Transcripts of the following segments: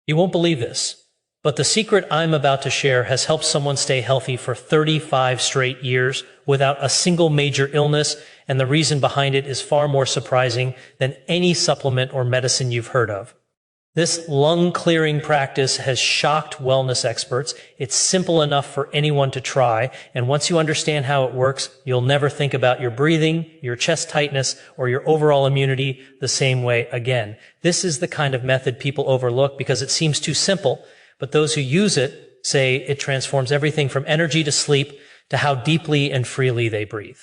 You won't believe this, but the secret I'm about to share has helped someone stay healthy for 35 straight years without a single major illness, and the reason behind it is far more surprising than any supplement or medicine you've heard of. This lung-clearing practice has shocked wellness experts. It's simple enough for anyone to try, and once you understand how it works, you'll never think about your breathing, your chest tightness, or your overall immunity the same way again. This is the kind of method people overlook because it seems too simple, but those who use it say it transforms everything from energy to sleep to how deeply and freely they breathe.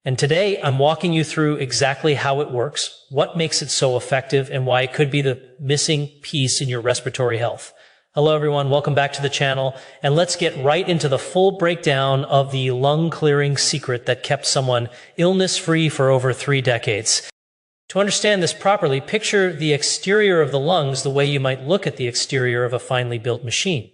And today, I'm walking you through exactly how it works, what makes it so effective, and why it could be the missing piece in your respiratory health. Hello, everyone. Welcome back to the channel. And let's get right into the full breakdown of the lung-clearing secret that kept someone illness-free for over 3 decades. To understand this properly, picture the exterior of the lungs the way you might look at the exterior of a finely built machine.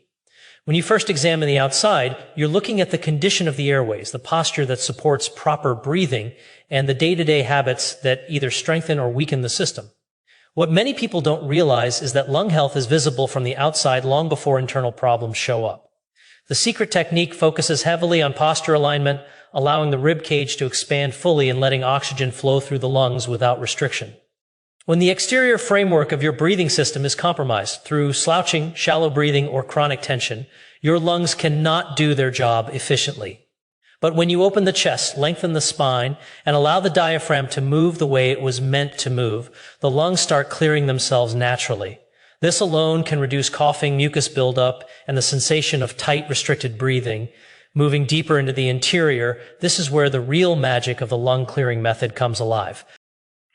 When you first examine the outside, you're looking at the condition of the airways, the posture that supports proper breathing, and the day-to-day habits that either strengthen or weaken the system. What many people don't realize is that lung health is visible from the outside long before internal problems show up. The secret technique focuses heavily on posture alignment, allowing the rib cage to expand fully and letting oxygen flow through the lungs without restriction. When the exterior framework of your breathing system is compromised through slouching, shallow breathing, or chronic tension, your lungs cannot do their job efficiently. But when you open the chest, lengthen the spine, and allow the diaphragm to move the way it was meant to move, the lungs start clearing themselves naturally. This alone can reduce coughing, mucus buildup, and the sensation of tight, restricted breathing. Moving deeper into the interior, this is where the real magic of the lung clearing method comes alive.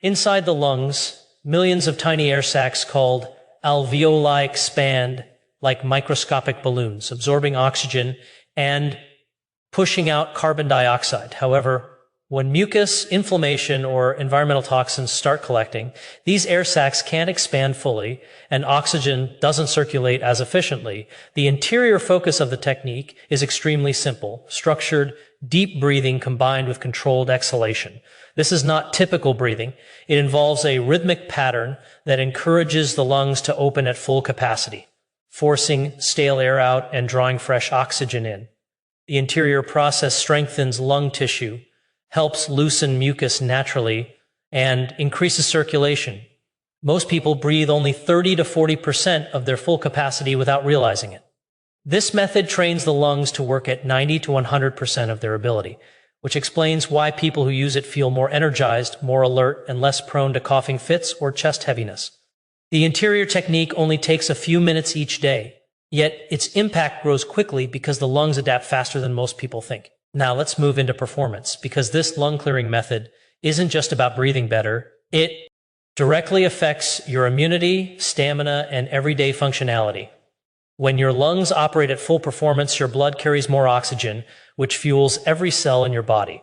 Inside the lungs, millions of tiny air sacs called alveoli expand like microscopic balloons, absorbing oxygen and pushing out carbon dioxide. However, when mucus, inflammation, or environmental toxins start collecting, these air sacs can't expand fully and oxygen doesn't circulate as efficiently. The interior focus of the technique is extremely simple, structured, deep breathing combined with controlled exhalation. This is not typical breathing. It involves a rhythmic pattern that encourages the lungs to open at full capacity, forcing stale air out and drawing fresh oxygen in. The interior process strengthens lung tissue, helps loosen mucus naturally, and increases circulation. Most people breathe only 30 to 40% of their full capacity without realizing it. This method trains the lungs to work at 90 to 100% of their ability, which explains why people who use it feel more energized, more alert, and less prone to coughing fits or chest heaviness. The interior technique only takes a few minutes each day, yet its impact grows quickly because the lungs adapt faster than most people think. Now let's move into performance, because this lung clearing method isn't just about breathing better. It directly affects your immunity, stamina, and everyday functionality. When your lungs operate at full performance, your blood carries more oxygen, which fuels every cell in your body.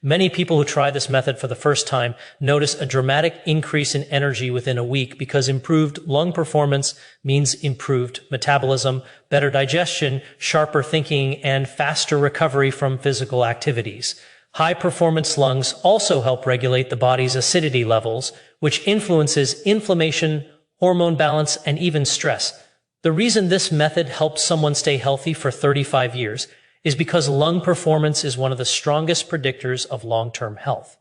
Many people who try this method for the first time notice a dramatic increase in energy within a week because improved lung performance means improved metabolism, better digestion, sharper thinking, and faster recovery from physical activities. High-performance lungs also help regulate the body's acidity levels, which influences inflammation, hormone balance, and even stress. The reason this method helped someone stay healthy for 35 years is because lung performance is one of the strongest predictors of long-term health.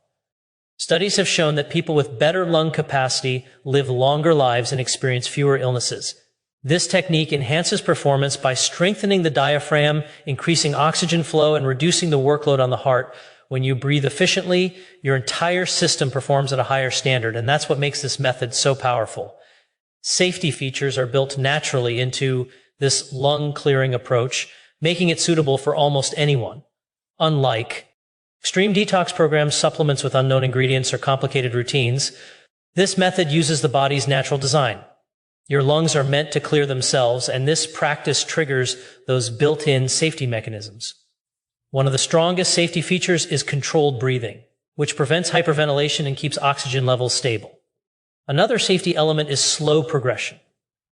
Studies have shown that people with better lung capacity live longer lives and experience fewer illnesses. This technique enhances performance by strengthening the diaphragm, increasing oxygen flow, and reducing the workload on the heart. When you breathe efficiently, your entire system performs at a higher standard, and that's what makes this method so powerful. Safety features are built naturally into this lung-clearing approach, making it suitable for almost anyone. Unlike extreme detox programs, supplements with unknown ingredients, or complicated routines, this method uses the body's natural design. Your lungs are meant to clear themselves, and this practice triggers those built-in safety mechanisms. One of the strongest safety features is controlled breathing, which prevents hyperventilation and keeps oxygen levels stable. Another safety element is slow progression.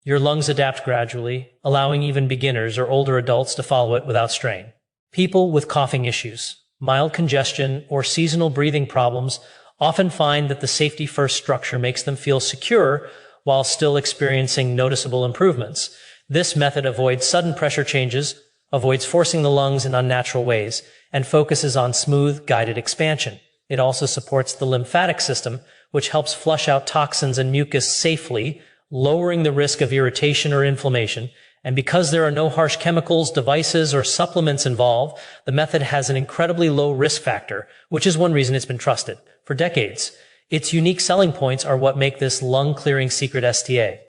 Your lungs adapt gradually, allowing even beginners or older adults to follow it without strain. People with coughing issues, mild congestion, or seasonal breathing problems often find that the safety-first structure makes them feel secure, while still experiencing noticeable improvements. This method avoids sudden pressure changes, avoids forcing the lungs in unnatural ways, and focuses on smooth, guided expansion. It also supports the lymphatic system, which helps flush out toxins and mucus safely, lowering the risk of irritation or inflammation. And because there are no harsh chemicals, devices, or supplements involved, the method has an incredibly low risk factor, which is one reason it's been trusted for decades. Its unique selling points are what make this lung-clearing secret STA.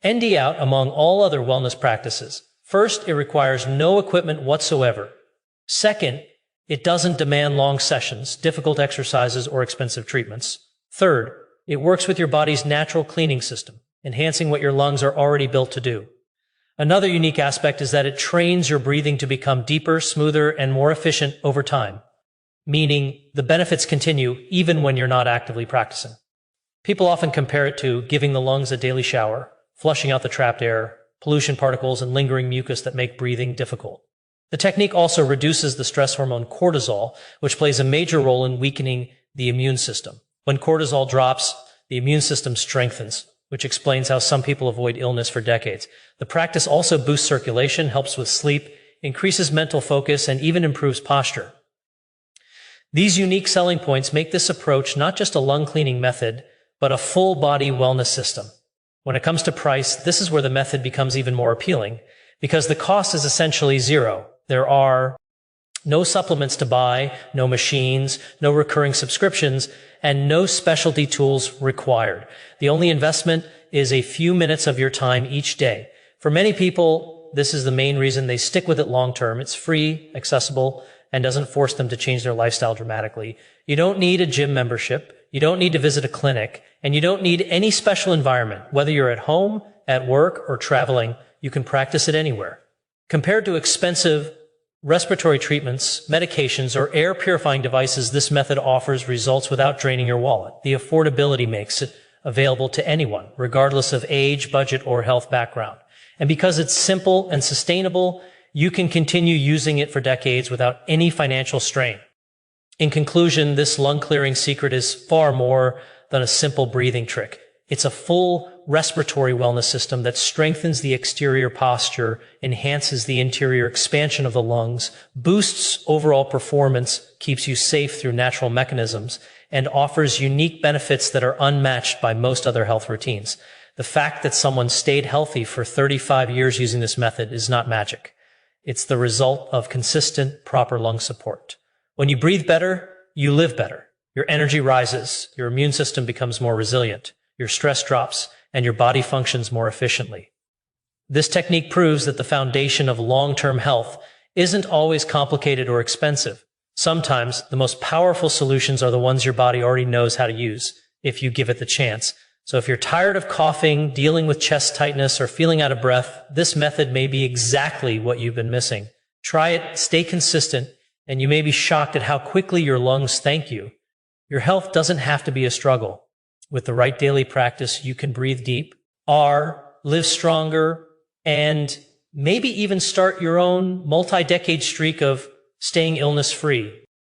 ND out among all other wellness practices. First, it requires no equipment whatsoever. Second, it doesn't demand long sessions, difficult exercises, or expensive treatments. Third, it works with your body's natural cleaning system, enhancing what your lungs are already built to do. Another unique aspect is that it trains your breathing to become deeper, smoother, and more efficient over time, meaning the benefits continue even when you're not actively practicing. People often compare it to giving the lungs a daily shower, flushing out the trapped air, pollution particles, and lingering mucus that make breathing difficult. The technique also reduces the stress hormone cortisol, which plays a major role in weakening the immune system. When cortisol drops, the immune system strengthens, which explains how some people avoid illness for decades. The practice also boosts circulation, helps with sleep, increases mental focus, and even improves posture. These unique selling points make this approach not just a lung cleaning method, but a full body wellness system. When it comes to price, this is where the method becomes even more appealing, because the cost is essentially zero. There are no supplements to buy, no machines, no recurring subscriptions, and no specialty tools required. The only investment is a few minutes of your time each day. For many people, this is the main reason they stick with it long term. It's free, accessible, and doesn't force them to change their lifestyle dramatically. You don't need a gym membership. You don't need to visit a clinic, and you don't need any special environment. Whether you're at home, at work, or traveling, you can practice it anywhere. Compared to expensive respiratory treatments, medications, or air purifying devices, this method offers results without draining your wallet. The affordability makes it available to anyone, regardless of age, budget, or health background. And because it's simple and sustainable, you can continue using it for decades without any financial strain. In conclusion, this lung clearing secret is far more than a simple breathing trick. It's a full respiratory wellness system that strengthens the exterior posture, enhances the interior expansion of the lungs, boosts overall performance, keeps you safe through natural mechanisms, and offers unique benefits that are unmatched by most other health routines. The fact that someone stayed healthy for 35 years using this method is not magic. It's the result of consistent, proper lung support. When you breathe better, you live better. Your energy rises, your immune system becomes more resilient, your stress drops, and your body functions more efficiently. This technique proves that the foundation of long-term health isn't always complicated or expensive. Sometimes the most powerful solutions are the ones your body already knows how to use, if you give it the chance. So if you're tired of coughing, dealing with chest tightness, or feeling out of breath, this method may be exactly what you've been missing. Try it, stay consistent, and you may be shocked at how quickly your lungs thank you. Your health doesn't have to be a struggle. With the right daily practice, you can breathe deep, live stronger, and maybe even start your own multi-decade streak of staying illness-free.